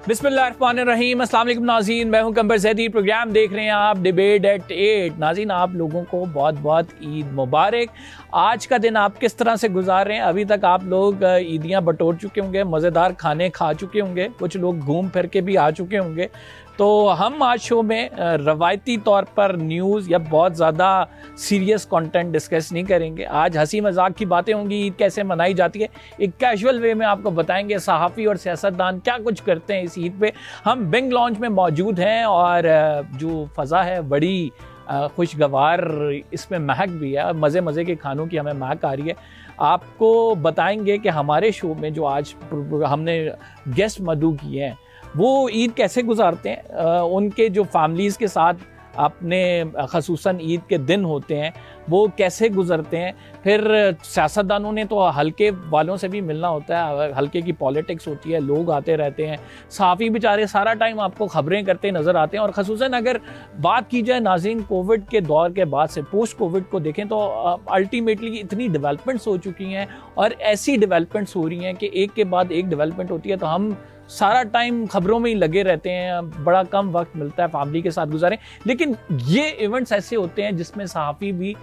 बिस्मिल्लाहिर्रहमानिर्रहीम, अस्सलाम वालेकुम नाज़रीन, मैं हूं कंबर ज़ैदी। प्रोग्राम देख रहे हैं आप डिबेट एट 8। नाज़रीन, आप लोगों को बहुत बहुत ईद मुबारक। आज का दिन आप किस तरह से गुजार रहे हैं? अभी तक आप लोग ईदियाँ बटोर चुके होंगे, मज़ेदार खाने खा चुके होंगे, कुछ लोग घूम फिर के भी आ चुके होंगे। तो हम आज शो में रवायती तौर पर न्यूज़ या बहुत ज़्यादा सीरियस कंटेंट डिस्कस नहीं करेंगे। आज हंसी मजाक की बातें होंगी, ईद कैसे मनाई जाती है, एक कैजुअल वे में आपको बताएंगे सहाफ़ी और सियासतदान क्या कुछ करते हैं इस ईद पे। हम बिंग लॉन्च में मौजूद हैं और जो फ़ज़ा है बड़ी खुशगवार, इसमें महक भी है, मज़े मज़े के खानों की हमें महक आ रही है। आपको बताएंगे कि हमारे शो में जो आज हमने गेस्ट मदऊ किए हैं वो ईद कैसे गुजारते हैं, उनके जो फैमिलीज़ के साथ अपने ख़ुसूसन ईद के दिन होते हैं वो कैसे गुजरते हैं। फिर सियासतदानों ने तो हल्के वालों से भी मिलना होता है, हल्के की पॉलिटिक्स होती है, लोग आते रहते हैं। सहाफ़ी बेचारे सारा टाइम आपको ख़बरें करते नज़र आते हैं। और ख़ुसूसन अगर बात की जाए नाज़रीन कोविड के दौर के बाद से पोस्ट कोविड को देखें तो अल्टीमेटली इतनी डेवलपमेंट्स हो चुकी हैं और ऐसी डेवलपमेंट्स हो रही हैं कि एक के बाद एक डेवलपमेंट होती है, तो हम सारा टाइम खबरों में ही लगे रहते हैं, बड़ा कम वक्त मिलता है फैमिली के साथ गुजारें। लेकिन ये इवेंट्स ऐसे होते हैं जिसमें सहाफ़ी भी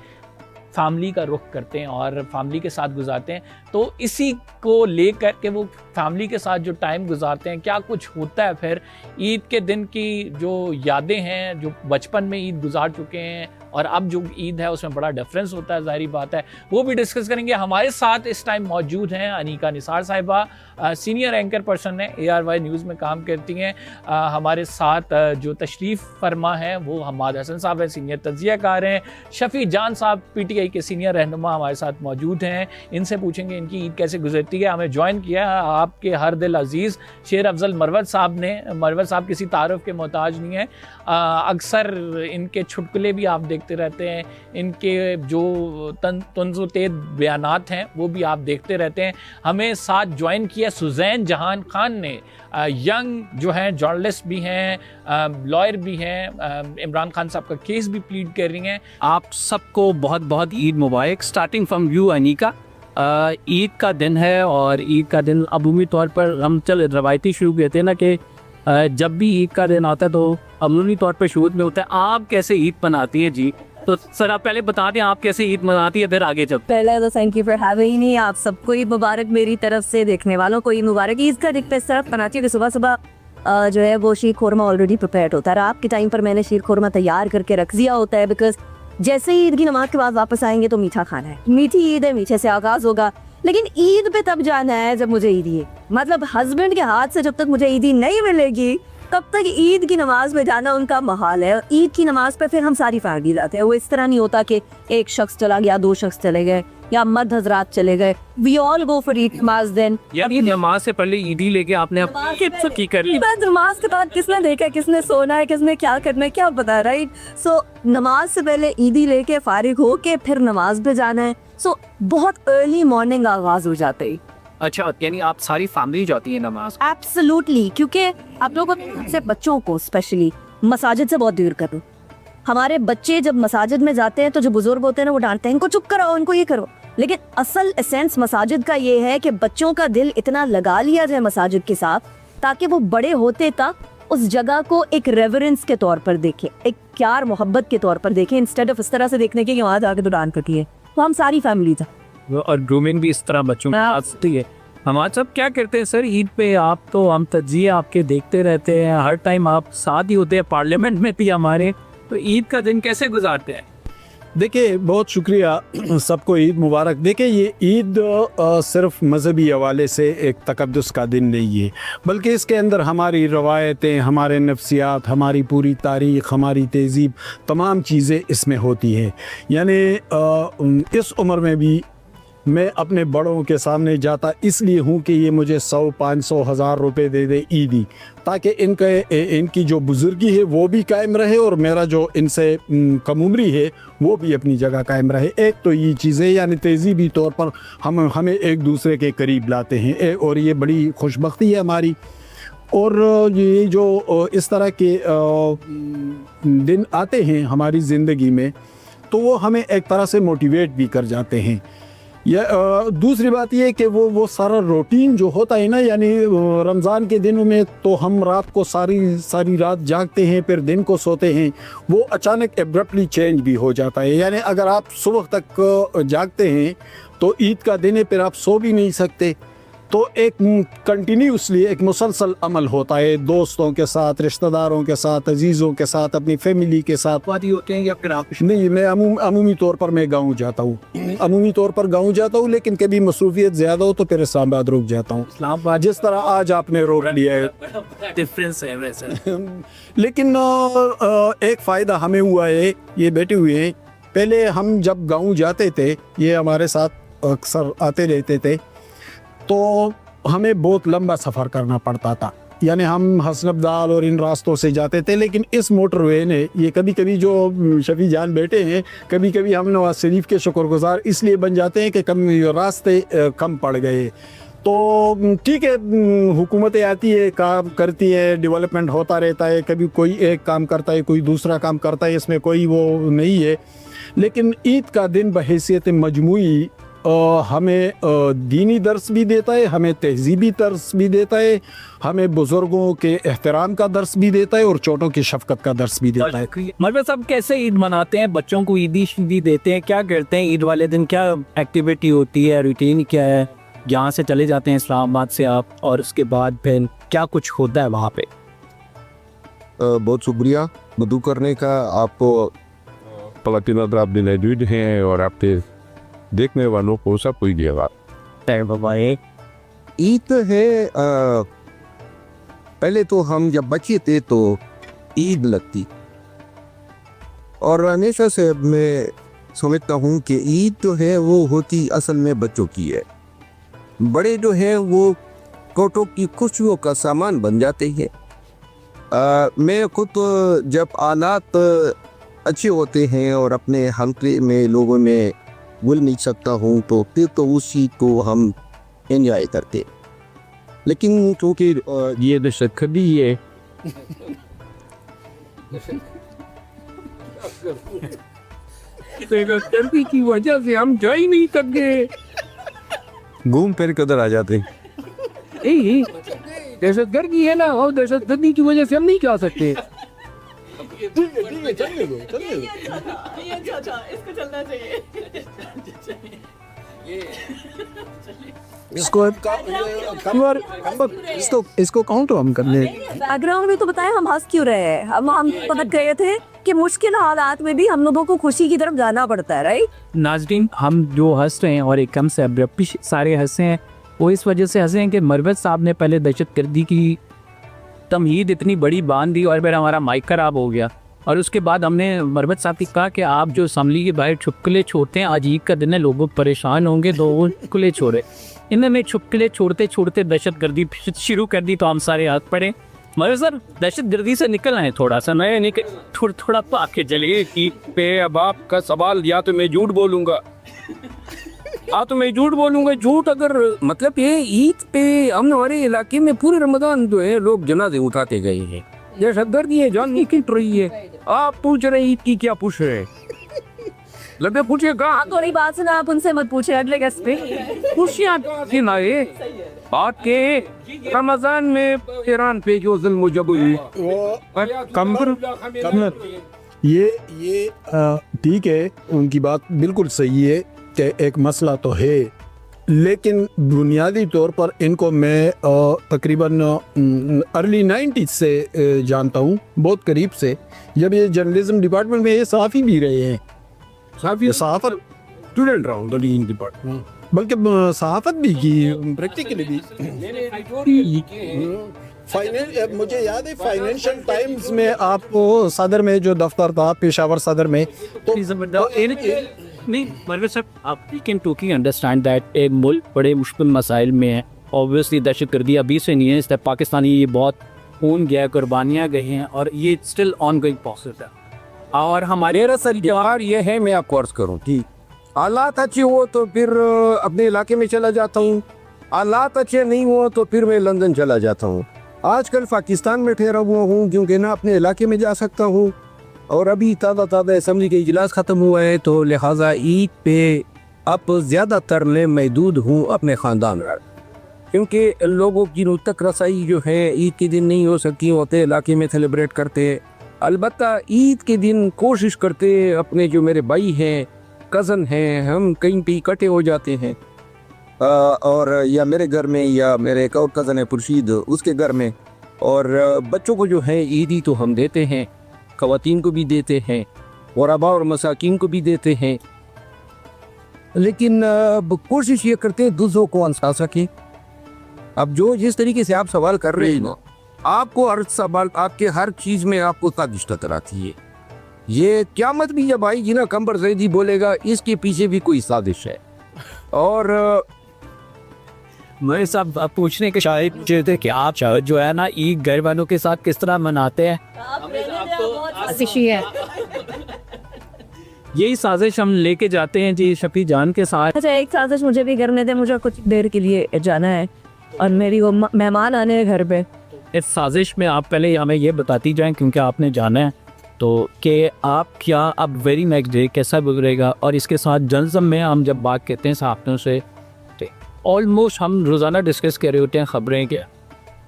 फैमिली का रुख करते हैं और फैमिली के साथ गुजारते हैं। तो इसी को लेकर के वो फैमिली के साथ जो टाइम गुजारते हैं, क्या कुछ होता है फिर ईद के दिन की जो यादें हैं, जो बचपन में ईद गुजार चुके हैं और अब जो ईद है उसमें बड़ा डिफरेंस होता है, ज़ाहिर बात है, वो भी डिस्कस करेंगे। हमारे साथ इस टाइम मौजूद हैं अनीका निसार साहिबा, सीनियर एंकर पर्सन है, ARY न्यूज़ में काम करती हैं। हमारे साथ जो तशरीफ़ फरमा है वो हमाद हसन साहब हैं, सीनियर तज्ज़ियाकार हैं। शफ़ी जान साहब PTI के सीनियर रहनुमा हमारे साथ मौजूद हैं। इनसे पूछेंगे इनकी ईद कैसे गुजरती है। हमें ज्वाइन किया है आपके हर दिल अजीज़ शेर अफजल मरवत साहब ने। मरवत साहब किसी तारुफ के मोहताज नहीं है, अक्सर इनके चुटकुले भी आप देखते रहते हैं, इनके जो तंज़ तेज़ बयानात हैं वो भी आप देखते रहते हैं। हमें साथ ज्वाइन किया सुज़ैन जहान खान ने, यंग जो हैं जर्नलिस्ट भी हैं, लॉयर भी हैं, इमरान खान साहब का केस भी प्लीड कर रही हैं। आप सबको बहुत बहुत ईद मुबारक। Starting from you Anika, Eid का दिन है और ईद का दिन अमूमी तौर पर हम रवायती शुरू कहते हैं ना कि जब भी ईद का दिन आता है तो अमूमी तौर पर शुरू में होता है आप कैसे ईद मनाती हैं जी। तो सर आप पहले बता दें आप कैसे ईद मनाती है, फिर आगे जब। पहले तो thank you for having me. आप सबको ईद मुबारक मेरी तरफ से, देखने वालों को ईद मुबारक। ईद का दिन इस तरफ मनाती हूँ कि सुबह सुबह जो है वो शीर खोरमा ऑलरेडी प्रिपेयर्ड होता है। रात के टाइम पर मैंने शीर खोरमा तैयार करके रख दिया होता है, बिकॉज जैसे ही ईद की नमाज के बाद वापस आएंगे तो मीठा खाना है, मीठी ईद है, मीठे से आगाज होगा। लेकिन ईद पे तब जाना है जब मुझे ईदी है, मतलब हस्बैंड के हाथ से जब तक मुझे ईदी नहीं मिलेगी तब तक ईद की नमाज में जाना उनका महाल है। ईद की नमाज पे फिर हम सारी फैमिली जाते हैं। वो इस तरह नहीं होता कि एक शख्स चला गया, दो शख्स चले गए या मर्द हजरात चले गए। We all go for Eid namaz. Then नमाज से पहले ईदी लेके आपने की कर नमाज के बाद किसने देखा, किसने सोना है, किसने क्या करना है, क्या पता, राइट। सो नमाज से पहले ईदी लेके फारिग हो के फिर नमाज पे जाना है। सो बहुत अर्ली मॉर्निंग आगाज हो जाते हैं। अच्छा, यानी आप सारी फैमिली जाती है नमाज? एब्सोल्युटली, क्योंकि आप लोगों से बच्चों को स्पेशली मसाजिद से बहुत दूर करो। हमारे बच्चे जब मसाजिद में जाते हैं तो जो बुजुर्ग होते हैं ना वो डांटते हैं इनको चुप कराओ, इनको ये करो। लेकिन असल एसेंस मसाजिद का ये है कि बच्चों का दिल इतना लगा लिया जाए मसाजिद के साथ ताकि वो बड़े होते तक उस जगह को एक रेवरेंस के तौर पर देखें, एक प्यार मोहब्बत के तौर पर देखें, इंस्टेड ऑफ इस तरह से देखने के वहाँ जाके तो डांट करती है। तो हम सारी फैमिली था और ग्रूमिंग भी इस तरह बच्चों की आती है। हमारे सब क्या करते हैं सर ईद पे? आप तो हम तज्जिए आपके देखते रहते हैं, हर टाइम आप साथ ही होते हैं, पार्लियामेंट में भी हमारे। तो ईद का दिन कैसे गुजारते हैं? देखिए, बहुत शुक्रिया, सबको ईद मुबारक। देखिए, ये ईद सिर्फ मजहबी हवाले से एक तकद्दुस का दिन नहीं है, बल्कि इसके अंदर हमारी रवायतें, हमारे नफ्सियात, हमारी पूरी तारीख़, हमारी तहज़ीब, तमाम चीज़ें इसमें होती हैं। यानी इस उम्र में भी मैं अपने बड़ों के सामने जाता इसलिए हूँ कि ये मुझे 100, 500, 1000 रुपये दे दे ईदी, ताकि इनकी जो बुज़ुर्गी है वो भी कायम रहे और मेरा जो इनसे कम उम्री है वो भी अपनी जगह कायम रहे। एक तो ये चीज़ें यानी तहज़ीबी तौर पर हमें एक दूसरे के करीब लाते हैं और ये बड़ी खुशबख्ती है हमारी। और ये जो इस तरह के दिन आते हैं हमारी ज़िंदगी में तो वो हमें एक तरह से मोटिवेट भी कर जाते हैं। दूसरी बात ये कि वो सारा रूटीन जो होता है ना, यानी रमज़ान के दिनों में तो हम रात को सारी रात जागते हैं, फिर दिन को सोते हैं, वो अचानक एब्रप्टली चेंज भी हो जाता है। यानी अगर आप सुबह तक जागते हैं तो ईद का दिन है, फिर आप सो भी नहीं सकते। तो एक कंटिन्यूसली एक मुसलसल अमल होता है, दोस्तों के साथ, रिश्तेदारों के साथ, अजीज़ों के साथ, अपनी फैमिली के साथ। वादी होते हैं या फिर आप नहीं, मैं अमूमी तौर पर मैं गाँव जाता हूँ, अमूमी तौर पर गाँव जाता हूँ, लेकिन कभी मसरूफियत ज़्यादा हो तो फिर इस्लामाबाद रुक जाता हूँ, इस्लामाबाद जिस तरह आज आपने रोक लिया है। डिफरेंस है वैसे। लेकिन एक फ़ायदा हमें हुआ है, ये बैठे हुए हैं, पहले हम जब गाँव जाते थे, ये हमारे साथ अक्सर आते रहते थे, तो हमें बहुत लंबा सफ़र करना पड़ता था। यानी हम हसनबदाल और इन रास्तों से जाते थे, लेकिन इस मोटरवे ने, ये कभी कभी जो शफी जान बैठे हैं, कभी कभी हम नवाज शरीफ के शुक्रगुजार इसलिए बन जाते हैं कि कम रास्ते कम पड़ गए। तो ठीक है, हुकूमतें आती है, काम करती है, डेवलपमेंट होता रहता है, कभी कोई एक काम करता है, कोई दूसरा काम करता है, इसमें कोई वो नहीं है। लेकिन ईद का दिन बहैसियत मजमूई हमें दीनी दर्स भी देता है, हमें तहजीबी दर्स भी देता है, हमें बुज़ुर्गों के एहतराम का दर्स भी देता है और छोटों की शफ़क़त का दर्स भी देता है। मरवे साहब कैसे ईद मनाते हैं, बच्चों को ईदी शीदी देते हैं, क्या करते हैं ईद वाले दिन, क्या एक्टिविटी होती है, रूटीन क्या है? यहाँ से चले जाते हैं इस्लामाबाद से आप, और उसके बाद फिर क्या कुछ होता है वहाँ पे? बहुत शुक्रिया मधु करने का। आपको पलक नजर आपने मौजूद हैं और आपके देखने वालों को सब कोई दिया। ईद है, पहले तो हम जब बच्चे थे तो ईद लगती, और हमेशा से मैं समझता हूँ कि ईद जो है वो होती असल में बच्चों की है। बड़े जो है वो कोटों की खुशियों का सामान बन जाते हैं। मैं खुद जब आलात अच्छे होते हैं और अपने हमले में लोगों में भूल नहीं सकता हूँ, तो फिर तो उसी को हम एंजॉय करते। लेकिन क्योंकि ये दशत खड़ी है, की वजह से हम जा ही नहीं सकते, घूम फिर कदर आ जाते। दहशत गर्दी है ना, और दहशत गर्दी की वजह से हम नहीं जा सकते। इसको काउंट हम कर ले। बैकग्राउंड में तो बताया हम हंस क्यों रहे हैं। हम समझ गए थे कि मुश्किल हालात में भी हम लोगों को खुशी की तरफ जाना पड़ता है, राइट? नाज़रीन, हम जो हंस रहे हैं और एकदम से अब्रप्टली सारे हंसे हैं, वो इस वजह से हंसे हैं कि मरवत साहब ने पहले दहशतगर्दी की तमहीद इतनी बड़ी बांध दी और फिर हमारा माइक खराब हो गया, और उसके बाद हमने मरवत साहब से कहा कि आप जो असम्बली के बाहर छुपकले छोड़ते हैं, आज ईद का दिन है, लोग परेशान होंगे, तो वो छुपकले छोड़े। इन्होंने छुपकले छोड़ते छोड़ते दहशतगर्दी शुरू कर दी, तो हम सारे हाथ पड़े। मगर सर, दहशतगर्दी से निकल आए थोड़ा सा, मैं निकल थोड़ा पाके चलिए ईद पे। अब आपका सवाल, या तो मैं झूठ बोलूँगा, झूठ अगर मतलब ये ईद पे हम हमारे इलाके में पूरे रमजान जो है लोग जनाजे उठाते गए हैं, दहशतगर्दी है जान निकल रही है। आप पूछ रहे ईद की, क्या पूछ रहे? लगे पूछिए कहाँ, थोड़ी बात सुना, आप उनसे मत पूछे अगले गेस्ट पे। पूछिए ना, ये बात के रमजान में ईरान पे जो जुल्म जब हुई, ये ठीक है, उनकी बात बिल्कुल सही है कि एक मसला तो है, लेकिन बुनियादी तौर पर इनको मैं तकरीबन अर्ली 90s से जानता हूँ, बहुत करीब से। जब ये जर्नलिज्म डिपार्टमेंट में ये सहाफ़ी भी रहे हैं, सहाफ़त स्टूडेंट रहा हूँ डिपार्टमेंट, बल्कि सहाफ़त भी की, प्रैक्टिकली भी। मुझे याद है फाइनेंशियल टाइम्स में आपको सदर में जो दफ्तर था पेशावर सदर में, तो नहीं मरवे साहब, आप कैन टोकिंग अंडरस्टैंड दैट एक मुल्क बड़े मुश्किल मसाइल में है। ऑब्वियसली दहशतगर्दी अभी से नहीं है, इस पाकिस्तानी ये बहुत खून गया, कुर्बानियाँ गई हैं, और ये स्टिल ऑन गोइंग प्रोसेस है। और हमारे दरअसल जवाब ये है, मैं आपको अर्ज करूँ कि हालात अच्छे हो तो फिर अपने इलाके में चला जाता हूँ, हालात अच्छे नहीं हो तो फिर मैं लंदन चला जाता हूँ। आजकल पाकिस्तान में ठहरा हुआ हूँ क्योंकि ना अपने इलाके में जा सकता हूँ, और अभी ताज़ा असेंबली का इजलास ख़त्म हुआ है, तो लिहाजा ईद पे अब ज़्यादातर मैं महदूद हूँ अपने ख़ानदान में, क्योंकि लोगों की नुत तक रसाई जो है ईद के दिन नहीं हो सकती, होते इलाके में सेलिब्रेट करते। अलबत्ता ईद के दिन कोशिश करते अपने जो मेरे भाई हैं, कज़न हैं, हम कहीं पे इकट्ठे हो जाते हैं, और या मेरे घर में या मेरे एक और कज़न है खुर्शीद उसके घर में, और बच्चों को जो है ईदी तो हम देते हैं, ख़वातीन को भी देते हैं, ग़ुरबा और मसाकीन को भी देते हैं। लेकिन कोशिश ये करते हैं दूसरों को हंसा सकें। अब जो जिस तरीके से आप सवाल कर रहे हैं ना, आपको हर सवाल, आपके हर चीज़ में आपको साजिश नजर आती है। ये क़यामत भी जब आएगी ना, कंबर जैदी बोलेगा इसके पीछे भी कोई साजिश है। और मैं सब पूछने के शायद थे कि आप जो है ना ईद घर वालों के साथ किस तरह मनाते हैं? साजिशी है। यही साजिश हम लेके जाते हैं जी शफी जान के साथ। अच्छा, एक साजिश मुझे भी करने थे, मुझे कुछ देर के लिए जाना है और मेरी वो मेहमान आने हैं घर पे। इस साजिश में आप पहले हमें ये बताती जाएं, क्योंकि आपने जाना है तो कि आप क्या अब वेरी नेक्स्ट डे कैसा गुजरेगा, और इसके साथ जन्म में हम जब बात कहते हैं साहबों से ऑलमोस्ट हम रोज़ाना डिस्कस कर रहे होते हैं ख़बरें के।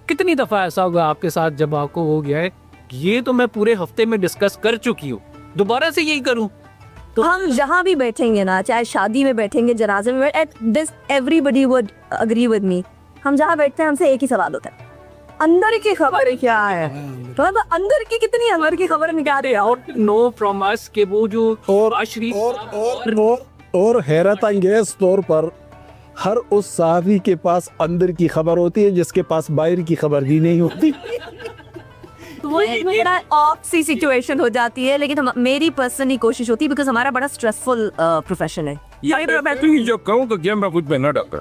कितनी दफ़ा ऐसा होगा आपके साथ जब आपको हो गया है ये तो मैं पूरे हफ्ते में डिस्कस कर चुकी हूँ, दोबारा से यही करूँ? तो हम जहाँ भी बैठेंगे ना, चाहे शादी में बैठेंगे, जनाजे में this everybody would agree with me, हम जहाँ बैठते हैं हमसे एक ही सवाल होता है, अंदर की खबर क्या है? तो अंदर की कितनी अंदर की खबर निकाल रहे हैं और नो फ्रॉम अस के वो जो और हैरत अंगेज तौर पर हर उस साहबी के पास अंदर की खबर होती है जिसके पास बाहर की खबर भी नहीं होती। तो वो एक बड़ा ऑफ सी सिचुएशन हो जाती है। लेकिन मेरी पर्सनली कोशिश होती है, बिकॉज हमारा बड़ा स्ट्रेसफुल प्रोफेशन है। जो कहूँ तो गेम में कुछ में ना डॉक्टर,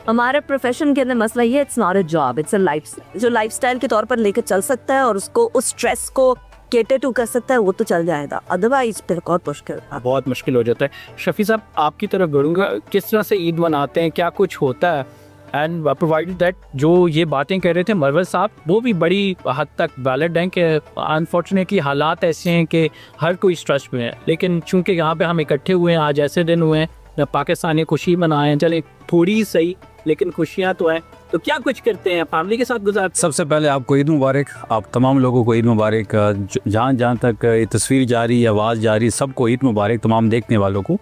हमारे प्रोफेशन के अंदर मसला ये, it's not a job, it's a life, जो लाइफस्टाइल के तौर पर लेकर चल सकता है और उसको उस स्ट्रेस को केटर टू कर सकता है, वो तो चल जाएगा, अदरवाइज फिर बहुत मुश्किल, बहुत मुश्किल हो जाता है। शफी साहब आपकी तरफ बढ़ूंगा, किस तरह से ईद मनाते हैं, क्या कुछ होता है? एंड प्रोवाइडेड दैट जो ये बातें कह रहे थे मरवत साहब, वो भी बड़ी हद तक वैलिड हैं कि अनफॉर्चुनेटली हालात ऐसे हैं कि हर कोई स्ट्रेस में है, लेकिन चूंकि यहाँ पे हम इकट्ठे हुए हैं, आज ऐसे दिन हुए हैं, पाकिस्तानी खुशी मनाएं, चले थोड़ी सही लेकिन खुशियाँ तो हैं, तो क्या कुछ करते हैं फैमिली के साथ गुजार? सबसे पहले आपको ईद मुबारक, आप तमाम लोगों को ईद मुबारक, जहाँ जहाँ तक ये तस्वीर जारी, आवाज़ जारी, सबको ईद मुबारक, तमाम देखने वालों को।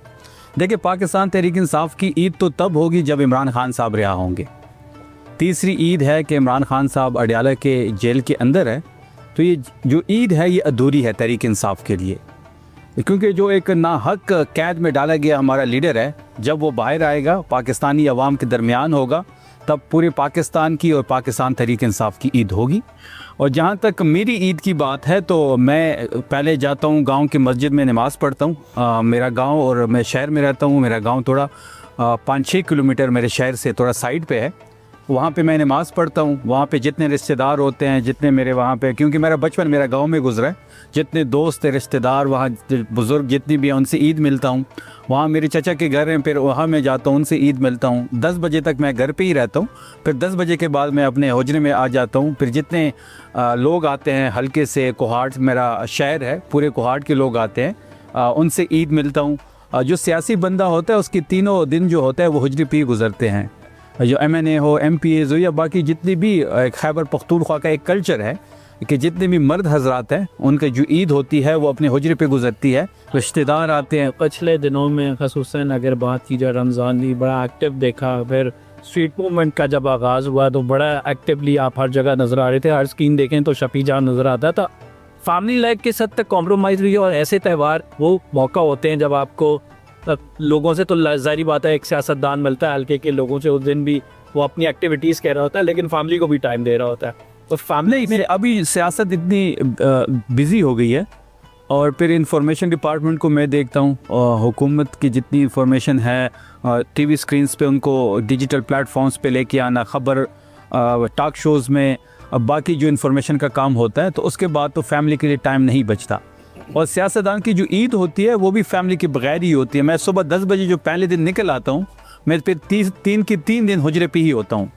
देखिए, पाकिस्तान तहरीक इंसाफ की ईद तो तब होगी जब इमरान खान साहब रिहा होंगे। तीसरी ईद है कि इमरान खान साहब अडयाला के जेल के अंदर है, तो ये जो ईद है ये अधूरी है तहरीक इंसाफ के लिए, क्योंकि जो एक नाहक कैद में डाला गया हमारा लीडर है, जब वो बाहर आएगा, पाकिस्तानी अवाम के दरमियान होगा, तब पूरे पाकिस्तान की और पाकिस्तान तहरीक इंसाफ की ईद होगी। और जहाँ तक मेरी ईद की बात है तो मैं पहले जाता हूँ गांव की मस्जिद में नमाज़ पढ़ता हूँ। मेरा गांव, और मैं शहर में रहता हूँ, मेरा गांव थोड़ा 5-6 किलोमीटर मेरे शहर से थोड़ा साइड पे है, वहाँ पे मैं नमाज़ पढ़ता हूँ। वहाँ पे जितने रिश्तेदार होते हैं, जितने मेरे वहाँ पे, क्योंकि मेरा बचपन मेरा गांव में गुजरा है, जितने दोस्त रिश्तेदार वहाँ बुज़ुर्ग जितनी भी हैं उनसे ईद मिलता हूँ। वहाँ मेरे चचा के घर हैं, फिर वहाँ मैं जाता हूँ, उनसे ईद मिलता हूँ। 10 बजे तक मैं घर पे ही रहता हूँ, फिर 10 बजे के बाद मैं अपने हुजरे में आ जाता हूँ। फिर जितने लोग आते हैं हल्के से, कोहाट मेरा शहर है, पूरे कोहाट के लोग आते हैं, उनसे ईद मिलता हूँ। जो सियासी बंदा होता है उसकी तीनों दिन जो होता है वो हुजरे पे ही गुजरते हैं। जो MNA हो, MPAs हो, या बाकी जितनी भी खैबर पख्तूनख्वा का एक कल्चर है कि जितने भी मर्द हजरात हैं उनका जो ईद होती है वो अपने हुजरे पे गुजरती है, रिश्तेदार आते हैं। पिछले दिनों में ख़ुसूसन अगर बात की जाए रमज़ान की, बड़ा एक्टिव देखा। फिर स्ट्रीट मूवमेंट का जब आगाज़ हुआ तो बड़ा एक्टिवली आप हर जगह नज़र आ रहे थे, हर स्क्रीन देखें तो शफी जान नज़र आता था। फैमिली लाइफ के साथ तक कॉम्प्रोमाइज़ हुई, और ऐसे त्यौहार वो मौका होते हैं जब आपको लोगों से, तो जाहिर बात है एक सियासतदान मिलता है हल्के के लोगों से, उस दिन भी वो अपनी एक्टिविटीज़ कह रहा होता है, लेकिन फैमिली को भी टाइम दे रहा होता है। तो फैमिली में अभी सियासत इतनी बिज़ी हो गई है, और फिर इंफॉर्मेशन डिपार्टमेंट को मैं देखता हूँ, हुकूमत की जितनी इंफॉर्मेशन है TV स्क्रीन्स पे उनको डिजिटल प्लेटफॉर्म्स पे लेके आना, ख़बर टॉक शोज़ में, बाकी जो इंफॉर्मेशन का काम होता है, तो उसके बाद तो फैमिली के लिए टाइम नहीं बचता। और सियासतदान की जो ईद होती है वो भी फैमिली के बगैर ही होती है। मैं सुबह 10 बजे जो पहले दिन निकल आता हूँ, मैं फिर 3 दिन हुजरे पे ही होता हूँ।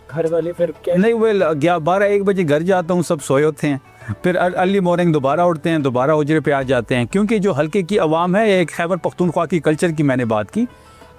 घर वाले फिर क्या? नहीं, वो 12-1 बजे घर जाता हूँ, सब सोए होते हैं, फिर अर्ली मॉर्निंग दोबारा उठते हैं, दोबारा हुजरे पे आ जाते हैं। क्योंकि जो हल्के की आवाम है, एक खैबर पख्तूनख्वा की कल्चर की मैंने बात की,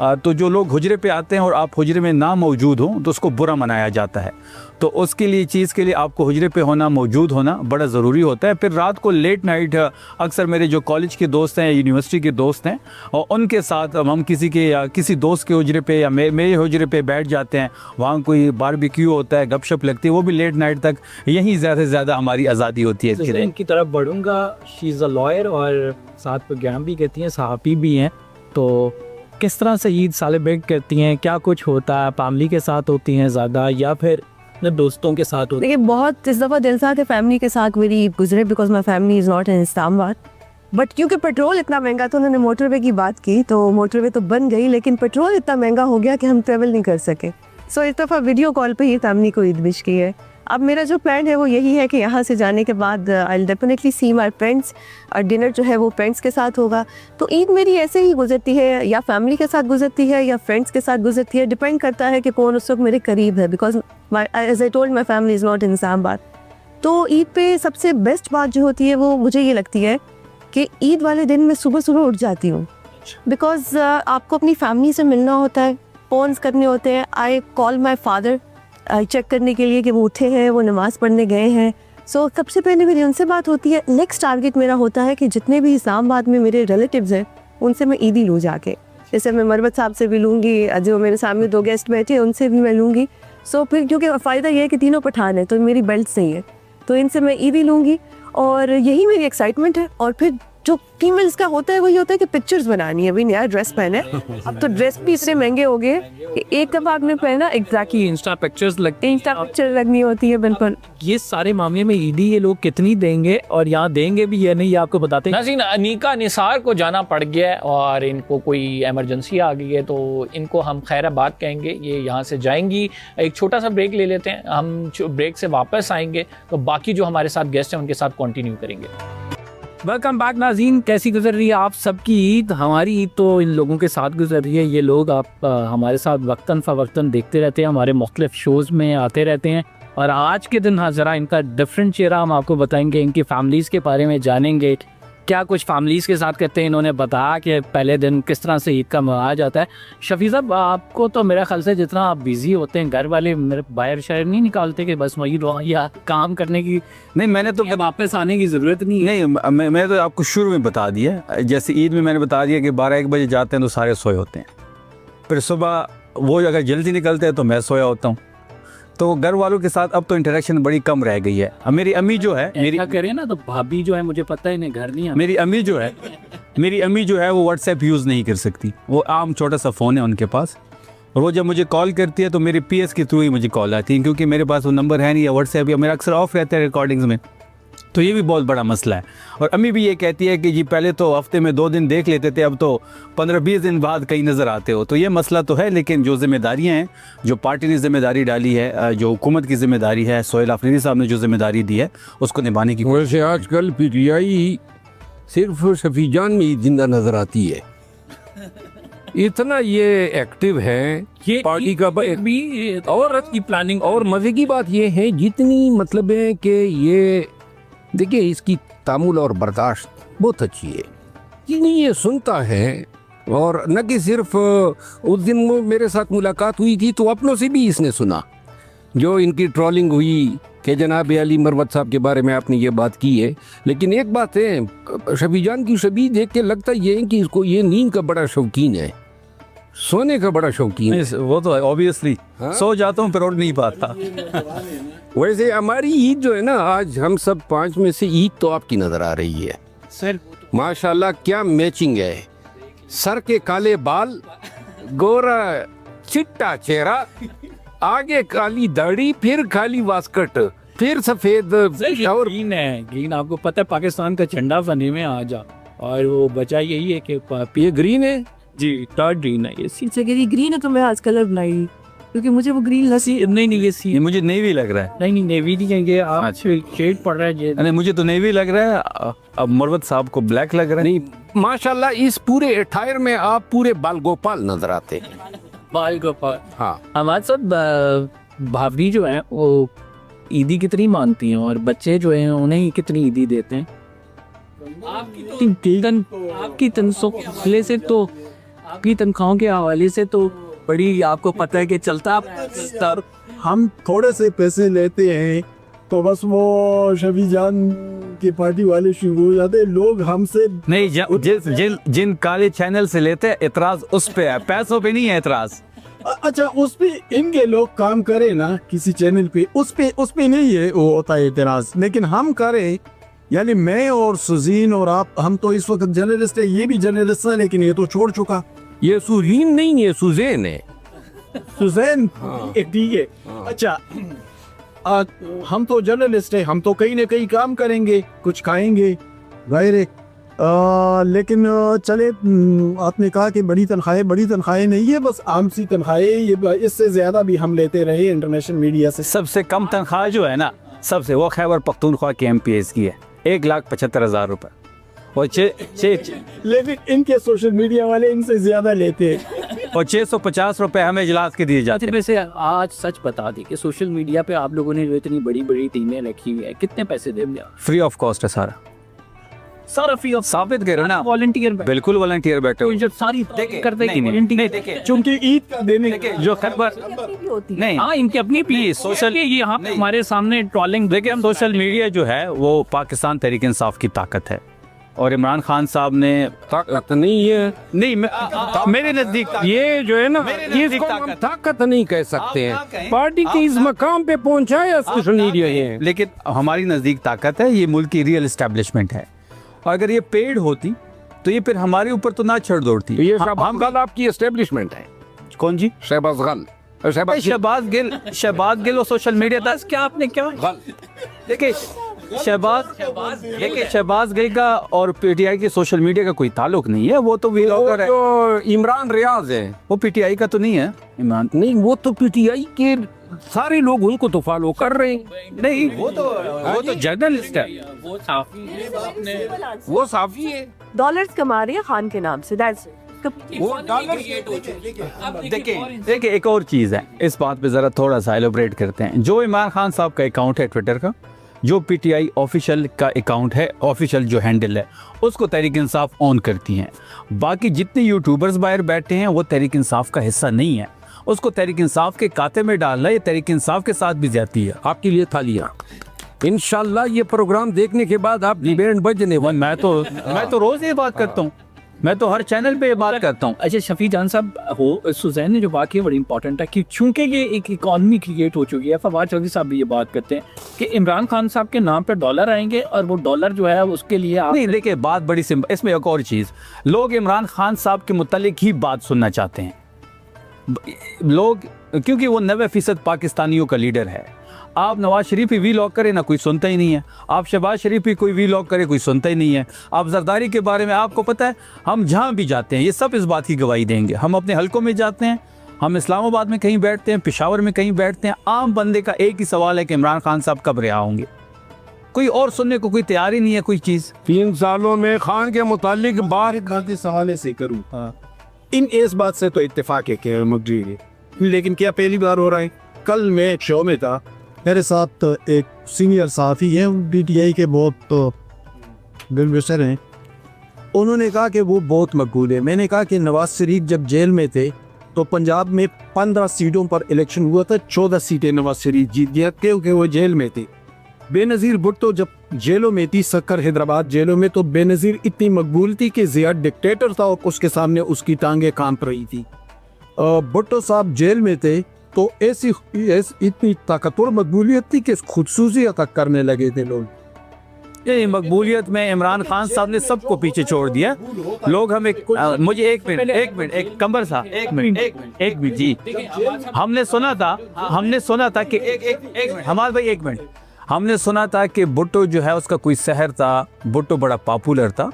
तो जो लोग हुजरे पे आते हैं और आप हुजरे में ना मौजूद हों तो उसको बुरा मनाया जाता है। तो उसके लिए चीज़ के लिए आपको हुजरे पे होना, मौजूद होना बड़ा ज़रूरी होता है। फिर रात को लेट नाइट अक्सर मेरे जो कॉलेज के दोस्त हैं, यूनिवर्सिटी के दोस्त हैं, और उनके साथ हम किसी के या किसी दोस्त के हुजरे पे या मेरे हुजरे पे बैठ जाते हैं। वहाँ कोई बारबेक्यू होता है, गपशप लगती है, वो भी लेट नाइट तक। यहीं ज़्यादा से ज़्यादा हमारी आज़ादी होती है। इनकी तरफ बढ़ूंगा। शी इज़ अ लॉयर और साथ प्रोग्राम भी कहती हैं, सहाफ़ी भी हैं। तो किस तरह से ईद सेलिब्रेट करती हैं, क्या कुछ होता है, फैमिली के साथ होती हैं ज़्यादा या फिर अपने दोस्तों के साथ होती देखिए बहुत इस दफ़ा दिल साथ है फैमिली के साथ मेरी ईद गुजरे, because my family is not in Islamabad. But क्योंकि पेट्रोल इतना महंगा, तो उन्होंने मोटरवे की बात की, तो मोटरवे तो बन गई, लेकिन पेट्रोल इतना महंगा हो गया कि हम ट्रेवल नहीं कर सके। सो इस दफ़ा वीडियो कॉल पे ही फैमिली को ईद विश की है। अब मेरा जो प्लान है वो यही है कि यहाँ से जाने के बाद I will definitely see my friends, और डिनर जो है वो फ्रेंड्स के साथ होगा। तो ईद मेरी ऐसे ही गुजरती है, या फैमिली के साथ गुजरती है या फ्रेंड्स के साथ गुजरती है, डिपेंड करता है कि कौन उस वक्त मेरे करीब है, because as I told my family is not in Islamabad. तो ईद पे सबसे बेस्ट बात जो होती है वो मुझे ये लगती है कि ईद वाले दिन मैं सुबह सुबह उठ जाती हूँ, बिकॉज आपको अपनी फैमिली से मिलना होता है, फ़ोन्स करने होते हैं। I call my father check करने के लिए कि वो उठे हैं, वो नमाज़ पढ़ने गए हैं। सो सबसे पहले मेरी उनसे बात होती है। नेक्स्ट टारगेट मेरा होता है कि जितने भी इस्लामाबाद में मेरे रिलेटिव्स हैं उनसे मैं ईदी लूँ जाके। जैसे मैं मरवत साहब से भी लूँगी, जो मेरे सामने 2 गेस्ट बैठे हैं उनसे भी मैं लूँगी। सो फिर क्योंकि फ़ायदा ये है कि तीनों पठान है तो मेरी बेल्ट सही है, तो इनसे मैं ईदी लूँगी, और यही मेरी एक्साइटमेंट है। और फिर जो फीमेल्स का होता है वही होता है कि पिक्चर्स बनानी है, अभी नया ड्रेस पहने। अब तो ड्रेस भी इतने महंगे हो गए कि एक दफ़ा आपने पहना एग्जैक्टली इंस्टा पिक्चर्स लगते हैं। इंस्टा पिक्चर लगनी होती है। बिल्कुल ये सारे मामले में ईदी ये लोग कितनी देंगे और यहाँ देंगे भी या नहीं, ये आपको बताते हैं। नाज़रीन, अनीका निसार को जाना पड़ गया है और इनको कोई एमरजेंसी आ गई है, तो इनको हम खैराबाद कहेंगे, ये यहाँ से जाएंगी। एक छोटा सा ब्रेक ले लेते हैं, हम ब्रेक से वापस आएंगे तो बाकी जो हमारे साथ गेस्ट हैं उनके साथ कंटिन्यू करेंगे। वेलकम बैक नाज़रीन, कैसी गुजर रही है आप सबकी ईद? हमारी ईद तो इन लोगों के साथ गुजर रही है। ये लोग आप हमारे साथ वक्तन फ़वक्तन देखते रहते हैं, हमारे मुख्तलिफ शोज़ में आते रहते हैं, और आज के दिन हाँ ज़रा इनका डिफरेंट चेहरा हम आपको बताएंगे, इनकी फैमिलीज़ के बारे में जानेंगे, क्या कुछ फैमिलीज़ के साथ करते हैं। इन्होंने बताया कि पहले दिन किस तरह से ईद का मनाया जाता है। शफी साहब, आपको तो मेरा ख्याल से जितना आप बिज़ी होते हैं, घर वाले मेरे बाहर शहर नहीं निकालते कि बस वही रहो या काम करने की, नहीं, मैंने तो वापस आने की ज़रूरत नहीं है। नहीं, मैं तो आपको शुरू में बता दिया। जैसे ईद में मैंने बता दिया कि 12-1 बजे जाते हैं तो सारे सोए होते हैं। फिर सुबह वो अगर जल्दी निकलते हैं तो मैं सोया होता हूँ। तो घर वालों के साथ अब तो इंटरेक्शन बड़ी कम रह गई है। अब मेरी अम्मी जो है, मेरी करें ना, तो भाभी जो है, मुझे पता है इन्हें घर नहीं मेरी अम्मी जो है वो व्हाट्सएप यूज़ नहीं कर सकती। वो आम छोटा सा फ़ोन है उनके पास, और वो जब मुझे कॉल करती है तो मेरी पीएस के थ्रू ही मुझे कॉल आती है, क्योंकि मेरे पास वो नंबर है नहीं, या व्हाट्सएप या मेरा अक्सर ऑफ रहता है रिकॉर्डिंग्स में। तो ये भी बहुत बड़ा मसला है। और अम्मी भी ये कहती है कि जी पहले तो हफ्ते में 2 दिन देख लेते थे, अब तो 15-20 दिन बाद कहीं नज़र आते हो। तो ये मसला तो है, लेकिन जो जिम्मेदारियाँ हैं, जो पार्टी ने जिम्मेदारी डाली है, जो हुकूमत की जिम्मेदारी है, सोहेल आफरीदी साहब ने जो जिम्मेदारी दी है, उसको निभाने की। वैसे आजकल पीटीआई सिर्फ शफीजान में ही जिंदा नजर आती है, इतना ये एक्टिव है ये पार्टी का भी और की प्लानिंग। और मज़े की बात ये है, जितनी मतलब है कि ये देखिए इसकी तामुल और बर्दाश्त बहुत अच्छी है, जितनी ये सुनता है। और न कि सिर्फ उस दिन मेरे साथ मुलाकात हुई थी तो अपनों से भी इसने सुना, जो इनकी ट्रोलिंग हुई कि जनाब अली मरवत साहब के बारे में आपने ये बात की है। लेकिन एक बात है, शफी जान की शबी देख के लगता ये है कि इसको ये नींद का बड़ा शौकीन है, सोने का बड़ा शौकीन है। वो तो ऑब्वियसली सो जाता हूँ, पर उठ नहीं पाता। वैसे हमारी ईद जो है ना, आज हम सब 5 में से ईद तो आपकी नजर आ रही है सर। माशाल्लाह, क्या मैचिंग है। सर के काले बाल, गोरा चिट्टा चेहरा, आगे काली दाढ़ी, फिर काली वास्कट, फिर सफेद और ग्रीन है। ग्रीन आपको पता है पाकिस्तान का झंडा बने में आ जा, और वो वजह यही है कि ये ग्रीन है जी, टर्ड ग्रीन है ये। सीट से कह रही ग्रीन है तो मैं आज कलर बनाई, क्योंकि मुझे वो ग्रीन लसी नहीं ये सी, ये मुझे नेवी लग रहा है। नहीं नेवी नहीं कहेंगे आप, शेड पड़ रहा है ये। नहीं, मुझे तो नेवी लग रहा है। अब मरवत साहब को ब्लैक लग रहा है। नहीं, माशाल्लाह इस पूरे अटायर में आप पूरे बाल गोपाल नजर आते हैं। बाल गोपाल। हाँ, हमारे साथ भाभी जो है वो ईदी कितनी मानती हैं और बच्चे जो हैं उन्हें कितनी ईदी देते हैं? आपकी तनख्वाह से तो आपकी तनख्वाहों के हवाले से तो बड़ी आपको पता है कि चलता स्तर। हम थोड़े से पैसे लेते हैं तो बस वो शफी जान की पार्टी वाले शुरू हो जाते हैं। लोग हमसे नहीं, जिन काले चैनल से लेते हैं, इतराज उस पे है, पैसों पे नहीं है इतराज। अच्छा, उस पे इनके लोग काम करें ना किसी चैनल पे, उस पे नहीं है वो होता है इतराज, लेकिन हम करें, यानी मैं और सुजीन और आप, हम तो इस वक्त जर्नलिस्ट है, ये भी जर्नलिस्ट है लेकिन ये तो छोड़ चुका। ये सुजीन नहीं है, सुजैन है। सुजैन एक ठीक है। अच्छा, हम तो जर्नलिस्ट है, हम तो कहीं ना कहीं काम करेंगे, कुछ खाएंगे जाहिर है। लेकिन चले, आपने कहा कि बड़ी तनख्वाहें नहीं है, बस आम सी तनख्वाहें, ये इससे ज़्यादा भी हम लेते रहे इंटरनेशनल मीडिया से। सबसे कम तनख्वाह जो है ना, सबसे, वो खैबर पख्तूनख्वा के MPS की है, 1,75,000 रुपये। और लेकिन इनके सोशल मीडिया वाले इनसे ज़्यादा लेते हैं। और 650 रुपये हमें इजलास के दिए जाते हैं। वैसे आज सच बता दी कि सोशल मीडिया पे आप लोगों ने जो इतनी बड़ी बड़ी टीमें रखी हुई है, कितने पैसे देंगे? फ्री ऑफ कॉस्ट है सारा फ्री ऑफ, साबित करो ना, वॉलंटियर, बिल्कुल वॉलंटियर बैठे हुए। जब सारी करते नहीं, चूंकि ईद का दिन जो खबर नहीं, हाँ, इनकी अपनी प्लीज सोशल, ये यहाँ पे हमारे सामने ट्रॉलिंग। देखिए, हम सोशल मीडिया जो है वो पाकिस्तान तहरीक इंसाफ की ताकत है, और इमरान खान साहब ने ताकत नहीं है, नहीं, मेरे नजदीक ये जो है ना, मेरे इसको हम ताकत नहीं कह सकते हैं। पार्टी के इस मकाम पे पहुंचाया सोशल मीडिया है, लेकिन हमारी नजदीक ताकत है, ये मुल्क की रियल एस्टेब्लिशमेंट है। और अगर ये पेड होती तो ये फिर हमारे ऊपर तो ना छड़ दौड़ती। ये शहबाज गल आपकी एस्टेब्लिशमेंट है। कौन जी? शहबाज गल, शहबाज गिल और सोशल मीडिया था क्या? आपने क्या देखिए, शहबाज गिल का और PTI के सोशल मीडिया का कोई ताल्लुक नहीं है। वो तो व्लॉगर है। जो इमरान रियाज है, वो PTI का तो नहीं है। इमरान नहीं, वो तो PTI के सारे लोग उनको तो फॉलो कर रहे हैं। नहीं, वो तो जर्नलिस्ट है, वो साफी है। डॉलर्स कमा रही है खान के नाम से, दैट्स वो डॉलर। देखिए, एक और चीज़ है, इस बात पे ज़रा थोड़ा सा एलोबरेट करते हैं। जो इमरान खान साहब का अकाउंट है ट्विटर का, जो PTI ऑफिशियल का अकाउंट है, ऑफिशियल जो हैंडल है, उसको तहरीक इंसाफ ऑन करती हैं। बाकी जितने यूट्यूबर्स बाहर बैठे हैं वो तहरीक इंसाफ का हिस्सा नहीं है। उसको तहरीक इंसाफ के खाते में डालना, ये तहरीक इंसाफ के साथ भी ज्यादती है। आपके लिए थालियां। इंशाल्लाह ये प्रोग्राम देखने के बाद आप डिबेट बजने वाले। मैं तो रोज ये बात करता हूँ, मैं तो हर चैनल पे ये बात करता हूँ। अच्छा, शफी जान साहब हो, सुजैन ने जो बात की बड़ी इंपॉर्टेंट है कि चूंकि ये एक इकॉनमी क्रिएट हो चुकी है। फवाद चौधरी साहब भी ये बात करते हैं कि इमरान खान साहब के नाम पे डॉलर आएंगे और वो डॉलर जो है उसके लिए आप नहीं, देखिए बात बड़ी सिंपल। इसमें एक और चीज़, लोग इमरान खान साहब के मुतालिक ही बात सुनना चाहते हैं लोग, क्योंकि वो 90% पाकिस्तानियों का लीडर है। आप नवाज शरीफ ही वीलॉग करे ना, कोई सुनता ही नहीं है। आप शहबाज शरीफ ही कोई वीलॉग करे, कोई सुनता ही नहीं है। आप जरदारी के बारे में आपको पता है, हम जहाँ भी जाते हैं ये सब इस बात की गवाही देंगे। हम अपने हलकों में जाते हैं, हम इस्लामाबाद में कहीं बैठते हैं, पेशावर में कहीं बैठते हैं, आम बंदे का एक ही सवाल है कि इमरान खान साहब कब रिहा होंगे। कोई और सुनने को कोई तैयार ही नहीं है कोई चीज़। 3 सालों में खान के मुतालिक बार खाते सवाल से करूँ, इन इस बात से तो इत्तेफाक है कि मकदी है, लेकिन क्या पहली बार हो रहा है? कल मैं एक शो में था, मेरे साथ एक सीनियर साथी हैं, PTI के बहुत बिलबसर हैं। उन्होंने कहा कि वो बहुत मकबूल है। मैंने कहा कि नवाज शरीफ जब जेल में थे तो पंजाब में 15 सीटों पर इलेक्शन हुआ था, 14 सीटें नवाज शरीफ जीत गया क्योंकि वो जेल में थे। बेनज़ीर भुट्टो जब जेलों में थी, सक्कर हैदराबाद जेलों में, तो बेनज़ीर इतनी मकबूल थी कि ज़िया डिक्टेटर था और उसके सामने उसकी टांगें कांप रही थी। भुट्टो साहब जेल में थे तो ऐसी इतनी ताकतवर मकबूलियत थी कि खुदसूसियाँ तक करने लगे थे लोग। ये मकबूलियत में इमरान खान साहब ने सबको पीछे छोड़ दिया। लोग हमें मुझे एक मिनट एक कंबर साहब एक मिनट जी, हमने सुना था कि एक मिनट हमारे भाई, एक मिनट, हमने सुना था कि भुट्टो जो है उसका कोई शहर था, भुट्टो बड़ा पॉपुलर था।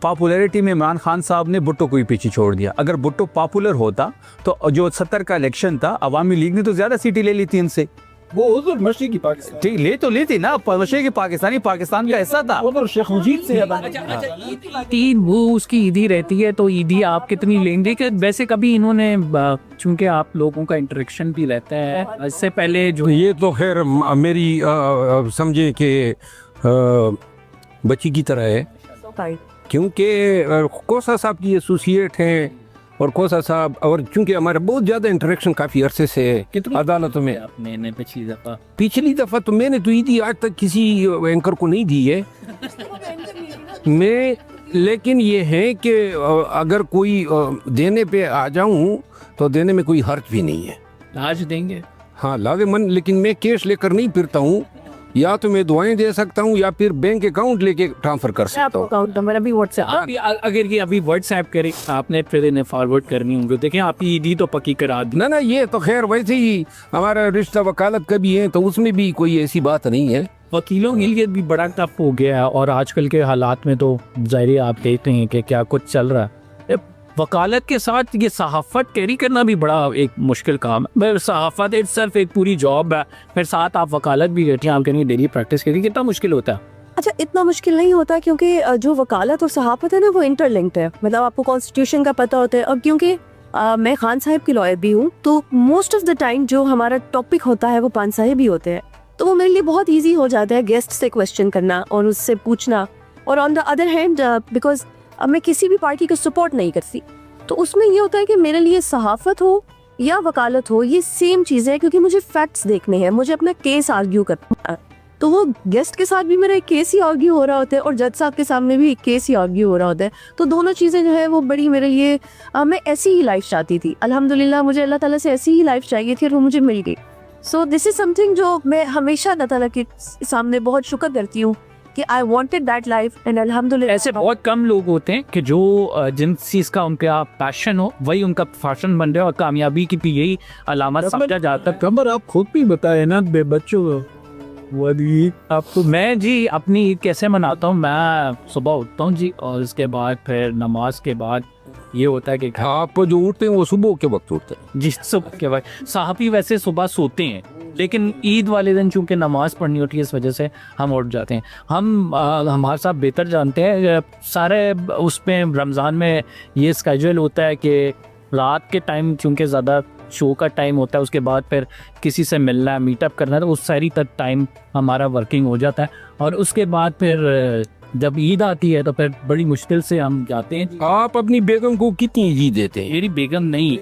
पॉपुलैरिटी में इमरान खान साहब ने भुट्टो को ही पीछे छोड़ दिया। अगर भुट्टो पॉपुलर होता तो जो 70 का इलेक्शन था, अवामी लीग ने तो ज़्यादा सीटें ले ली थी इनसे। वो उधर मशरकी पाकिस्तान, ठीक ले तो लेती ना, मशरक़ी पाकिस्तानी पाकिस्तान का हिस्सा था। उधर शेख मुजीब से ईद वो उसकी ईदी रहती है, तो ईदी आप कितनी लेंगे? कि वैसे कभी इन्होंने चूंकि आप लोगों का इंटरेक्शन भी रहता है, इससे पहले जो ये तो खैर मेरी समझे कि बच्ची की तरह है, क्योंकि कोसा साहब की एसोसिएट हैं और कोसा साहब, और चूंकि हमारे बहुत ज़्यादा इंटरेक्शन काफ़ी अरसे से है अदालतों में। आपने पिछली दफ़ा तो मैंने तो ईदी आज तक किसी एंकर को नहीं दी है मैं, लेकिन ये है कि अगर कोई देने पे आ जाऊं तो देने में कोई हर्ज भी नहीं है। आज देंगे? हाँ लाज़िमन, लेकिन मैं कैश लेकर नहीं फिरता हूँ, या तो मैं दुआएं दे सकता हूँ या फिर बैंक अकाउंट लेके ट्रांसफर कर सकता हूँ। अकाउंट नंबर अभी व्हाट्सएप, अगर ये अभी व्हाट्सएप करें आपने, फिर इन्हें फॉरवर्ड करनी होंगी। देखें आपकी ईदी तो पक्की करा दी। ना ये तो खैर वैसे ही हमारा रिश्ता वकालत का भी है, तो उसमें भी कोई ऐसी बात नहीं है। वकीलों के लिए भी बड़ा टफ हो गया है, और आजकल के हालात में तो ज़ाहिर आप देखते हैं कि क्या कुछ चल रहा है। वकालत के साथ ये सहाफ़त कैरी करना भी बड़ा एक मुश्किल काम है। सहाफ़त इट्सेल्फ एक पूरी जॉब है, फिर साथ आप वकालत भी करती हैं, आप करेंगे डेली प्रैक्टिस करेंगे, कितना मुश्किल होता है? अच्छा इतना मुश्किल नहीं होता, क्योंकि जो वकालत और सहाफ़त है ना वो इंटरलिंक्ड है। मतलब आपको कॉन्स्टिट्यूशन का पता होता है, और क्योंकि मैं खान साहब की लॉयर भी हूँ, तो मोस्ट ऑफ द टाइम जो हमारा टॉपिक होता है वो पान साहब ही होते हैं, तो वो मेरे लिए बहुत ईजी हो जाता है गेस्ट से क्वेश्चन करना और उससे पूछना। और on the other hand because मैं किसी भी पार्टी को सपोर्ट नहीं करती, तो उसमें ये होता है कि मेरे लिए सहाफ़त हो या वकालत हो ये सेम चीज़ है, क्योंकि मुझे फैक्ट्स देखने हैं, मुझे अपना केस आर्ग्यू करना है। तो वो गेस्ट के साथ भी मेरा एक केस ही आर्ग्यू हो रहा होता है, और जज साहब के सामने भी एक केस ही आर्ग्यू हो रहा होता है। तो दोनों चीज़ें जो है वो बड़ी मेरे लिए मैं ऐसी ही लाइफ चाहती थी। अल्हम्दुलिल्लाह मुझे अल्लाह ताला से ऐसी ही लाइफ चाहिए थी और वो मुझे मिल गई। सो दिस इज़ समथिंग जो मैं हमेशा अल्लाह ताला के सामने बहुत शुक्र करती हूँ कि I wanted that life, and अल्हम्दुलिल्लाह। ऐसे बहुत कम लोग होते हैं कि जो जिन चीज़ का उनका पैशन हो वही उनका फैशन बन रहा है, और कामयाबी की भी यही अलामत समझा जाता है। कमर आप खुद भी बताए ना बच्चों वो ईद आपको मैं जी अपनी ईद कैसे मनाता हूँ? मैं सुबह उठता हूँ जी, और उसके बाद फिर नमाज के बाद ये होता है कि आप जो उठते हैं वो सुबह के वक्त उठते हैं? जी सुबह के वक्त। साहबी वैसे सुबह सोते हैं, लेकिन ईद वाले दिन चूंकि नमाज पढ़नी होती है इस वजह से हम उठ जाते हैं। हम हमारे साथ बेहतर जानते हैं सारे उसमें रमज़ान में ये स्केड्यूल होता है कि रात के टाइम चूंकि ज़्यादा शो का टाइम होता है, उसके बाद फिर किसी से मिलना है, मीटअप करना है, तो उस सारी तक टाइम हमारा वर्किंग हो जाता है। और उसके बाद फिर जब ईद आती है तो फिर बड़ी मुश्किल से हम जाते हैं। आप अपनी बेगम को कितनी ईदी देते हैं? मेरी बेगम नहीं,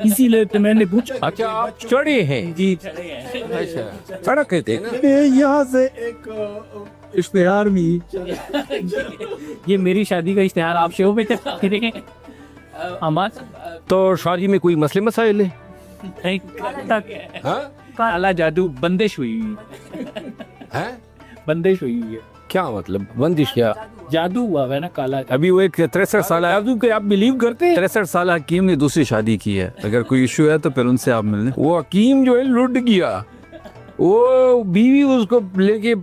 इसीलिए तो मैंने पूछा। अच्छा आप चढ़े हैं? जी अच्छा सड़क कहते हैं ना? यहाँ से एक इश्तेहार भी ये मेरी शादी का इश्तेहार आप शो पे देखें। हमारा तो शादी में कोई मसले मसाइल है? हाँ? काला जादू बंदिश हुई हैं? बंदिश हुई है। क्या मतलब बंदिश? क्या जादू हुआ है ना काला? अभी वो एक 63 साल जादू के आप बिलीव करते हैं? 63 साल हकीम ने दूसरी शादी की है, अगर कोई इशू है तो फिर उनसे आप मिलने। वो हकीम जो है लुट गया, वो बीवी उसको लेके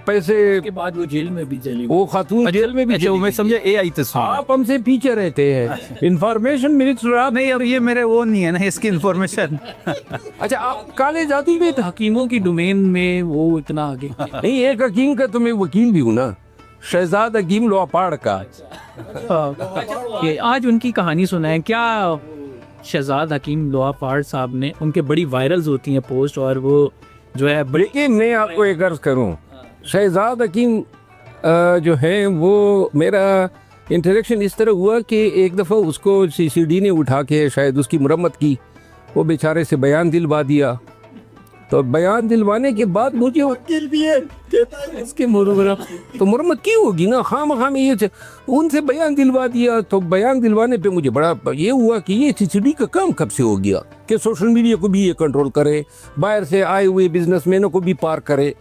पैसे के बाद वो जेल में भी चली। वो खातून जेल में भी मैं समझे AI तस्वीर। आप हमसे पीछे रहते हैं, इंफॉर्मेशन मिनिस्टर आप नहीं, और ये मेरे वो नहीं है ना इसकी इंफॉर्मेशन। अच्छा आप काले जादू में हकीमों की डोमेन में वो इतना आगे नहीं, एक हकीम का तो मैं वकील भी हूँ ना, शहजाद हकीम लोहापाड़ का। कि आज उनकी कहानी सुनाएं क्या? शहजाद हकीम लोहापाड़ साहब ने, उनके बड़ी वायरल्स होती हैं पोस्ट, और वो जो है बड़ी। लेकिन मैं आपको एक अर्ज करूं, शहजाद हकीम जो है वो मेरा इंटरेक्शन इस तरह हुआ कि एक दफ़ा उसको CCD ने उठा के शायद उसकी मुरम्मत की, वो बेचारे से बयान दिलवा दिया। तो बयान दिलवाने के बाद मुझे वकील भी है इसके मुरम्मत तो मुरम्मत की होगी ना, खाम में ये उनसे बयान दिलवा दिया। तो बयान दिलवाने पे मुझे बड़ा ये हुआ कि ये CCD का काम कब से हो गया कि सोशल मीडिया को भी ये कंट्रोल करे, बाहर से आए हुए बिजनेसमैनों को भी पार करे,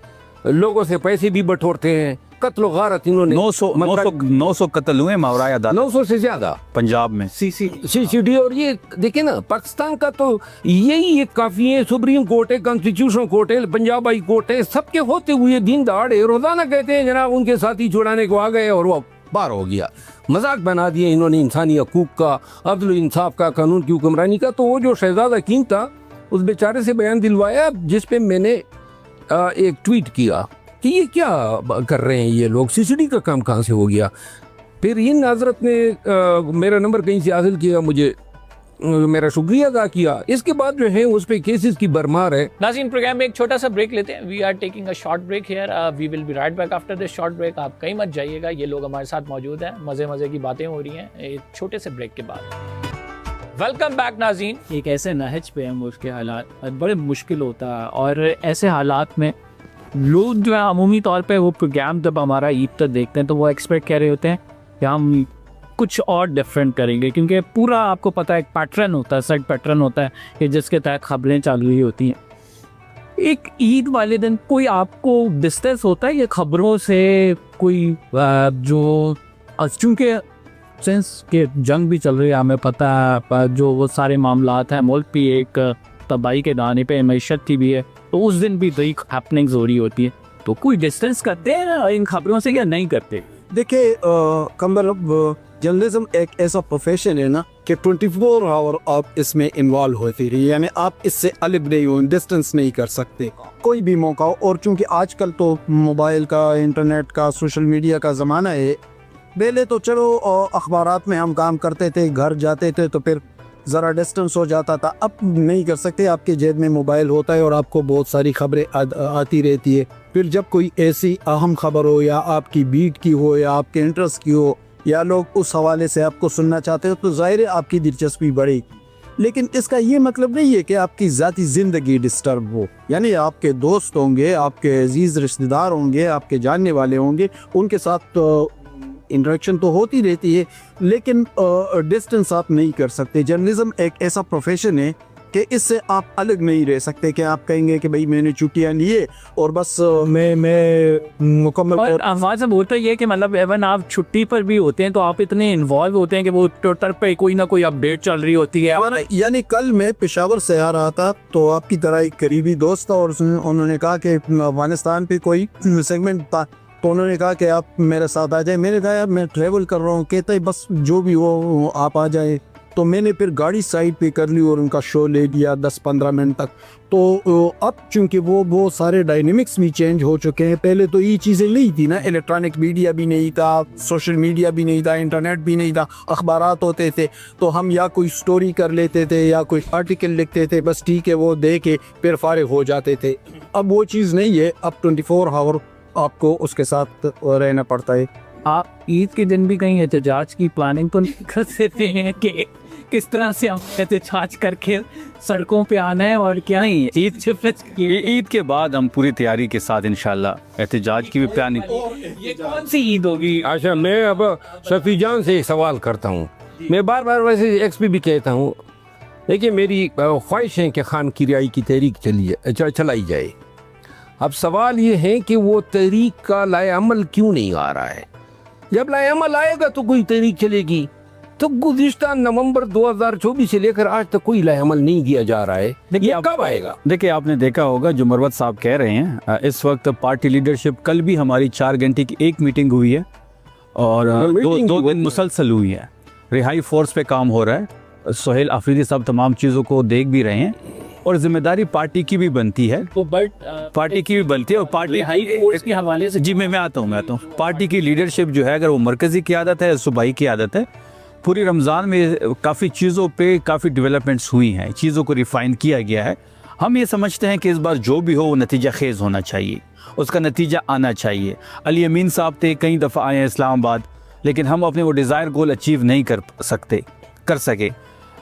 लोगों से पैसे भी बटोरते हैं, कत्ल गारत इन्होंने 900 कत्ल हुए मावराए अदालत 900 से ज्यादा पंजाब में। CCD। और ये देखे ना पाकिस्तान का तो यही एक काफी है, सुप्रीम कोर्ट है, कॉन्स्टिट्यूशनल कोर्ट है, पंजाब हाई कोर्ट है, सबके होते हुए दिन दहाड़े रोजाना कहते हैं जनाब उनके साथी छुड़ाने को आ गए और वो बार हो गया। मजाक बना दिए इन्होंने इंसानी हकूक का, अदल इंसाफ का, कानून की हुक्मरानी का। तो वो जो शहजाद हकीम था उस बेचारे से बयान दिलवाया, जिस पे मैंने एक ट्वीट किया कि ये क्या कर रहे हैं ये लोग, सीसीडी का काम कहाँ से हो गया। फिर इन हजरत ने मेरा नंबर कहीं से हासिल किया, मुझे मेरा शुक्रिया अदा किया। इसके बाद जो है उस पे केसेस की भरमार है। नाज़रीन, प्रोग्राम में एक छोटा सा ब्रेक लेते हैं। We are taking a short break here, we will be right back after this short break. आप कहीं मत जाइएगा, ये लोग हमारे साथ मौजूद हैं, मज़े मज़े की बातें हो रही हैं एक छोटे से ब्रेक के बाद। वेलकम बैक नाज़रीन। एक ऐसे नहज पे हम, उसके हालात बड़े मुश्किल होता है, और ऐसे हालात में लोग जो है अमूमी तौर पे वो प्रोग्राम जब हमारा ईद तक देखते हैं तो वो एक्सपेक्ट कर रहे होते हैं कि हम कुछ और डिफरेंट करेंगे, क्योंकि पूरा आपको पता है एक पैटर्न होता है, सेट पैटर्न होता है कि जिसके तहत खबरें चालू ही होती हैं। एक ईद वाले दिन कोई आपको डिस्टेंस होता है ये खबरों से, कोई जो चूँकि सेंस के जंग भी चल रही है, हमें पता है जो वो सारे मामलात हैं, मुल्क भी एक तबाही के दाने पे मैशत की भी है, तो उस दिन भी वही हैपनिंग्स हो रही होती है। तो कोई डिस्टेंस करते हैं इन खबरों से या नहीं करते? देखिए कमर, अब जर्नलिज्म एक ऐसा प्रोफेशन है ना कि 24 आवर आप इसमें इन्वॉल्व होती रही, यानी आप इससे अलग नहीं हो, डिस्टेंस नहीं कर सकते कोई भी मौका हो। और चूंकि आजकल तो मोबाइल का, इंटरनेट का, सोशल मीडिया का ज़माना है, पहले तो चलो अखबारात में हम काम करते थे, घर जाते थे तो फिर ज़रा डिस्टेंस हो जाता था, अब नहीं कर सकते। आपके जेब में मोबाइल होता है और आपको बहुत सारी खबरें आती रहती है। फिर जब कोई ऐसी अहम खबर हो, या आपकी बीट की हो, या आपके इंटरेस्ट की हो, या लोग उस हवाले से आपको सुनना चाहते हो, तो ज़ाहिर है आपकी दिलचस्पी बढ़ेगी। लेकिन इसका ये मतलब नहीं है कि आपकी ज़ाती ज़िंदगी डिस्टर्ब हो, यानी आपके दोस्त होंगे, आपके अजीज़ रिश्तेदार होंगे, आपके जानने वाले होंगे, उनके साथ इंटरेक्शन तो होती रहती है, लेकिन डिस्टेंस आप नहीं कर सकते। जर्नलिज्म एक ऐसा प्रोफेशन है कि इससे आप अलग नहीं रह सकते कि आप कहेंगे कि भाई मैंने छुट्टियां लिए और बस मैं मुकम्मल। और हमारे से बोलते ये कि मतलब एवन आप छुट्टी पर भी होते हैं तो आप इतने इन्वॉल्व होते हैं कि वो ट्विटर पे कोई ना कोई अपडेट चल रही होती है। यानी कल मैं पेशावर से आ रहा था तो आपकी तरह एक करीबी दोस्त था, और उन्होंने कहा कि अफगानिस्तान पे कोई सेगमेंट था, तो उन्होंने कहा कि आप मेरे साथ आ जाए। मैंने कहा यार मैं ट्रैवल कर रहा हूँ, कहते हैं बस जो भी हो आप आ जाए। तो मैंने फिर गाड़ी साइड पे कर ली और उनका शो ले लिया 10-15 मिनट तक। तो अब चूंकि वो सारे डायनेमिक्स भी चेंज हो चुके हैं, पहले तो ये चीज़ें नहीं थी ना, इलेक्ट्रॉनिक मीडिया भी नहीं था, सोशल मीडिया भी नहीं था, इंटरनेट भी नहीं था, अखबारात होते थे तो हम या कोई स्टोरी कर लेते थे या कोई आर्टिकल लिखते थे, बस ठीक है वो दे के फिर फारिग हो जाते थे। अब वो चीज़ नहीं है, अब 24 आवर आपको उसके साथ रहना पड़ता है। आप ईद के दिन भी कहीं एहतजाज की प्लानिंग तो नहीं कर सकते हैं कि किस तरह से हम एहतजाज करके सड़कों पे आना है और क्या ही ईद के बाद हम पूरी तैयारी के साथ इंशाल्लाह एहतजाज की भी प्लानिंग। ये कौन सी ईद होगी? अच्छा, मैं अब शफी जान से एक सवाल करता हूँ। मैं बार बार वैसे एक्सपी भी कहता हूँ, देखिए मेरी ख्वाहिश है कि खान की रिहाई की तहरीक चलाई जाए। अब सवाल ये है कि वो तहरीक का लाए अमल क्यों नहीं आ रहा है? जब लाए अमल आएगा तो कोई तहरीक चलेगी। तो गुज़िश्ता नवंबर 2024 से लेकर आज तक कोई लाए अमल नहीं किया जा रहा है, ये कब आएगा? देखिए आपने देखा होगा जो मरवत साहब कह रहे हैं, इस वक्त पार्टी लीडरशिप, कल भी हमारी 4 घंटे की एक मीटिंग हुई है और दो दिन मुसलसल हुई है। रिहाई फोर्स पे काम हो रहा है, सोहेल अफरीदी साहब तमाम चीज़ों को देख भी रहे हैं और जिम्मेदारी पार्टी की भी बनती है, तो बट पार्टी की भी बनती है और पार्टी हाई फोर्स के हवाले से जी मैं आता हूँ। पार्टी की लीडरशिप जो है, अगर वो मरकज़ी क़यादत है, सूबाई क़यादत है, पूरी रमज़ान में काफ़ी चीज़ों पे काफ़ी डेवलपमेंट्स हुई हैं, चीज़ों को रिफ़ाइन किया गया है। हम ये समझते हैं कि इस बार जो भी हो वो नतीजा खेज़ होना चाहिए, उसका नतीजा आना चाहिए। अली अमीन साहब थे, कई दफ़ा आए हैं इस्लामाबाद, लेकिन हम अपने वो डिज़ायर गोल अचीव नहीं कर सके।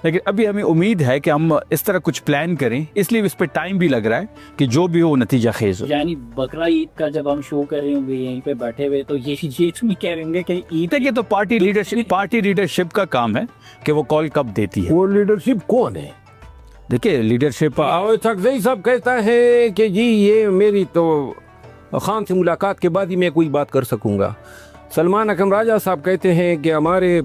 लेकिन अभी हमें उम्मीद है कि हम इस तरह कुछ प्लान करें, इसलिए इस पर टाइम भी लग रहा है कि जो भी हो वो नतीजा खेज हो। यानी बकरा ईद का जब हम शो कर रहे होंगे यहीं पे बैठे हुए तो ये भी कह रहे होंगे कि ईद के तो पार्टी लीडरशिप का काम है कि वो कॉल कब देती है। वो लीडरशिप कौन है? देखिए लीडरशिप सकज़ई साहब कहता है कि जी ये मेरी तो खान से मुलाकात के बाद ही मैं कोई बात कर सकूँगा। सलमान अकरम राजा साहब कहते हैं कि हमारे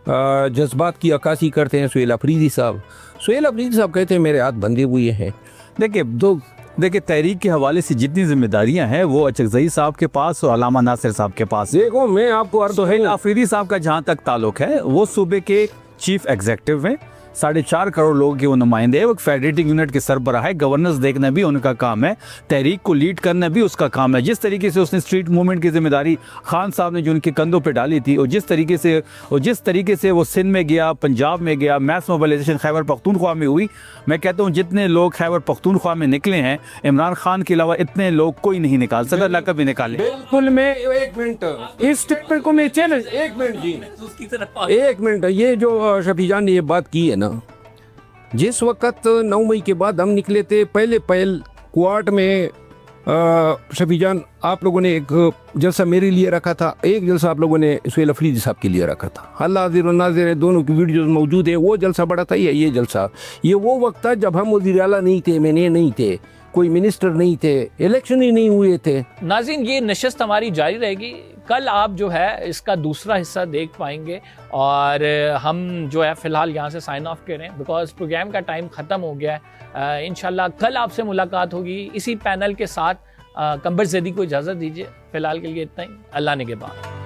जज्बात की अक्कासी करते हैं सोहेल अफरीदी साहब। सोहेल अफरीदी साहब कहते हैं मेरे हाथ बंधे हुए हैं। देखिए तहरीक के हवाले से जितनी जिम्मेदारियां हैं वो अचकज़ई साहब के पास और अलामा नासिर साहब के पास। देखो मैं आपको सोहेल अफरीदी साहब का जहां तक ताल्लुक है वो सूबे के चीफ एग्जीक्यूटिव हैं, 4.5 करोड़ लोगों के वो नुमाइंदे हैं, वो फेडरेटिंग यूनिट के सरबराह है, गवर्नेंस देखना भी उनका काम है, तहरीक को लीड करना भी उसका काम है। जिस तरीके से उसने स्ट्रीट मूवमेंट की जिम्मेदारी खान साहब ने जो उनके कंधों पे डाली थी, और जिस तरीके से वो सिंध में गया, पंजाब में गया, मैस मोबिलाइजेशन खैबर पख्तूनख्वा में हुई, मैं कहता हूँ जितने लोग खैबर पख्तूनख्वा में निकले हैं, इमरान खान के अलावा इतने लोग कोई नहीं निकाल सकता, अल्लाह कभी निकाले। बिल्कुल, मैं एक मिनट इस स्टेटमेंट को मैं चैलेंज, एक मिनट जी, एक मिनट, ये जो शफी जान ने ये बात की है ना, जिस वक्त 9 मई के बाद हम निकले थे, पहले क्वार्ट में शफी जान आप लोगों ने एक जलसा मेरे लिए रखा था, एक जलसा आप लोगों ने सुहेल अफरीदी साहब के लिए रखा था। अल्लाह हाज़िर व नाज़िर है, दोनों की वीडियोस मौजूद है। वो जलसा बड़ा था या ये जलसा, ये वो वक्त था जब हम वज़ीर आला नहीं थे, मैंने नहीं थे, कोई मिनिस्टर नहीं थे, इलेक्शन ही नहीं हुए थे। नाज़रीन, ये नशस्त हमारी जारी रहेगी। कल आप जो है इसका दूसरा हिस्सा देख पाएंगे, और हम जो है फ़िलहाल यहाँ से साइन ऑफ करें बिकॉज प्रोग्राम का टाइम ख़त्म हो गया है। इंशाल्लाह कल आपसे मुलाकात होगी इसी पैनल के साथ। कंबर ज़ैदी को इजाज़त दीजिए, फ़िलहाल के लिए इतना ही। अल्लाह ने के बाद।